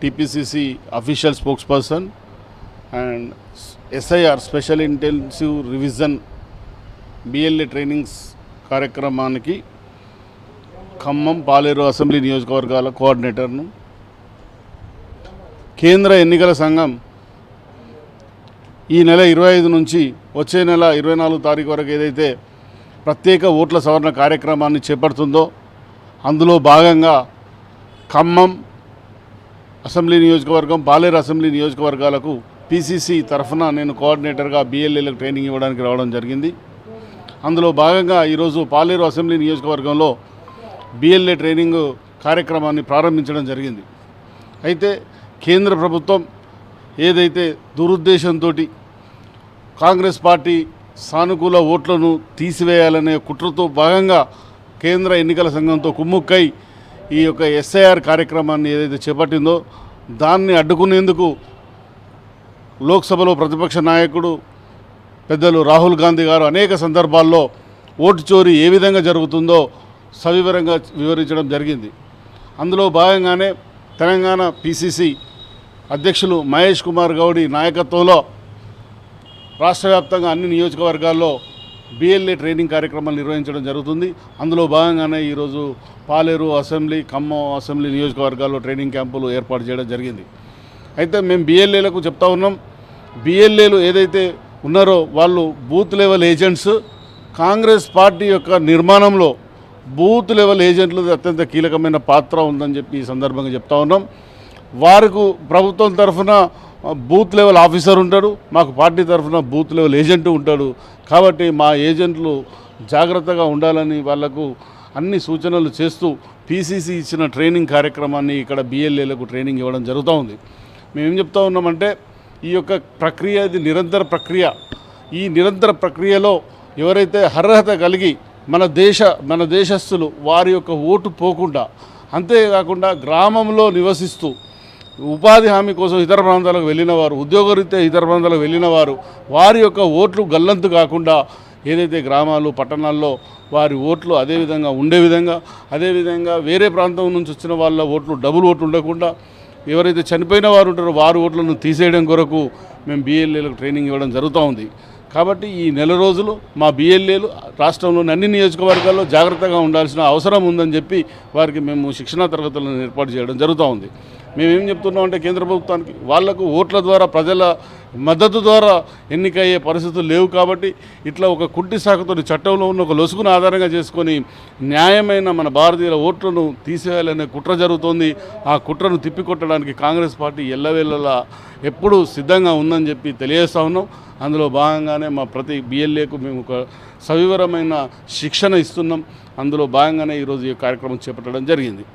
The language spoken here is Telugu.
TPCC official spokes person and SIR special intensive revision BLA trainings కార్యక్రమానికి ఖమ్మం పాలేరు అసెంబ్లీ నియోజకవర్గాల కోఆర్డినేటర్ను. కేంద్ర ఎన్నికల సంఘం ఈ నెల 25 నుంచి వచ్చే నెల 24 తారీఖు వరకు ఏదైతే ప్రత్యేక ఓట్ల సవరణ కార్యక్రమాన్ని చేపడుతుందో అందులో భాగంగా ఖమ్మం అసెంబ్లీ నియోజకవర్గం, పాలేరు అసెంబ్లీ నియోజకవర్గాలకు PCC తరఫున నేను కోఆర్డినేటర్గా BLAలకు ట్రైనింగ్ ఇవ్వడానికి రావడం జరిగింది. అందులో భాగంగా ఈరోజు పాలేరు అసెంబ్లీ నియోజకవర్గంలో BLA ట్రైనింగ్ కార్యక్రమాన్ని ప్రారంభించడం జరిగింది. అయితే కేంద్ర ప్రభుత్వం ఏదైతే దురుద్దేశంతో కాంగ్రెస్ పార్టీ సానుకూల ఓట్లను తీసివేయాలనే కుట్రతో భాగంగా కేంద్ర ఎన్నికల సంఘంతో కుమ్ముక్కై ఈ యొక్క SIR కార్యక్రమాన్ని ఏదైతే చేపట్టిందో దాన్ని అడ్డుకునేందుకు లోక్సభలో ప్రతిపక్ష నాయకుడు పెద్దలు రాహుల్ గాంధీ గారు అనేక సందర్భాల్లో ఓటు చోరీ ఏ విధంగా జరుగుతుందో సవివరంగా వివరించడం జరిగింది. అందులో భాగంగానే తెలంగాణ PCC అధ్యక్షులు మహేష్ కుమార్ గౌడి నాయకత్వంలో రాష్ట్ర వ్యాప్తంగా అన్ని నియోజకవర్గాల్లో BLA ట్రైనింగ్ కార్యక్రమాలు నిర్వహించడం జరుగుతుంది. అందులో భాగంగానే ఈరోజు పాలేరు అసెంబ్లీ, ఖమ్మం అసెంబ్లీ నియోజకవర్గాల్లో ట్రైనింగ్ క్యాంపులు ఏర్పాటు చేయడం జరిగింది. అయితే మేము BLAలకు చెప్తా ఉన్నాం, BLAలు ఏదైతే ఉన్నారో వాళ్ళు booth level agents. Congress party యొక్క నిర్మాణంలో బూత్ లెవెల్ ఏజెంట్లు అత్యంత కీలకమైన పాత్ర ఉందని చెప్పి ఈ సందర్భంగా చెప్తా ఉన్నాం. వారికి ప్రభుత్వం తరఫున బూత్ లెవెల్ ఆఫీసర్ ఉంటాడు, మాకు పార్టీ తరఫున బూత్ లెవెల్ ఏజెంట్ ఉంటాడు. కాబట్టి మా ఏజెంట్లు జాగ్రత్తగా ఉండాలని వాళ్లకు అన్ని సూచనలు చేస్తూ PCC ఇచ్చిన ట్రైనింగ్ కార్యక్రమాన్ని ఇక్కడ BLAలకు ట్రైనింగ్ ఇవ్వడం జరుగుతూ ఉంది. మేమేం చెప్తా ఉన్నామంటే ఈ యొక్క ప్రక్రియ ఇది నిరంతర ప్రక్రియ. ఈ నిరంతర ప్రక్రియలో ఎవరైతే అర్హత కలిగి మన దేశస్థులు వారి యొక్క ఓటు పోకుండా, అంతేకాకుండా గ్రామంలో నివసిస్తూ ఉపాధి హామీ కోసం ఇతర ప్రాంతాలకు వెళ్ళిన వారు, ఉద్యోగరీత్యా ఇతర ప్రాంతాలకు వెళ్ళిన వారు, వారి యొక్క ఓట్లు గల్లంతు కాకుండా ఏదైతే గ్రామాలు పట్టణాల్లో వారి ఓట్లు అదేవిధంగా ఉండే విధంగా, అదేవిధంగా వేరే ప్రాంతం నుంచి వచ్చిన వాళ్ళ ఓట్లు డబుల్ ఓట్లు ఉండకుండా, ఎవరైతే చనిపోయిన వారు ఉంటారో వారి ఓట్లను తీసేయడం కొరకు మేము BLAలకు ట్రైనింగ్ ఇవ్వడం జరుగుతూ ఉంది. కాబట్టి ఈ నెల రోజులు మా BLAలు రాష్ట్రంలోని అన్ని నియోజకవర్గాల్లో జాగ్రత్తగా ఉండాల్సిన అవసరం ఉందని చెప్పి వారికి మేము శిక్షణా తరగతులను ఏర్పాటు చేయడం జరుగుతూ ఉంది. మేమేం చెప్తున్నాం అంటే కేంద్ర ప్రభుత్వానికి వాళ్లకు ఓట్ల ద్వారా ప్రజల మద్దతు ద్వారా ఎన్నికయ్యే పరిస్థితులు లేవు. కాబట్టి ఇట్లా ఒక కుంటి సాకుతో చట్టంలో ఉన్న ఒక లొసుగును ఆధారంగా చేసుకొని న్యాయమైన మన భారతీయుల ఓట్లను తీసేయాలనే కుట్ర జరుగుతోంది. ఆ కుట్రను తిప్పికొట్టడానికి కాంగ్రెస్ పార్టీ ఎల్లవేళలా ఎప్పుడూ సిద్ధంగా ఉందని చెప్పి తెలియజేస్తూ ఉన్నాం. అందులో భాగంగానే మా ప్రతి BLAకు మేము ఒక సవివరమైన శిక్షణ ఇస్తున్నాం. అందులో భాగంగానే ఈరోజు ఈ కార్యక్రమం చేపట్టడం జరిగింది.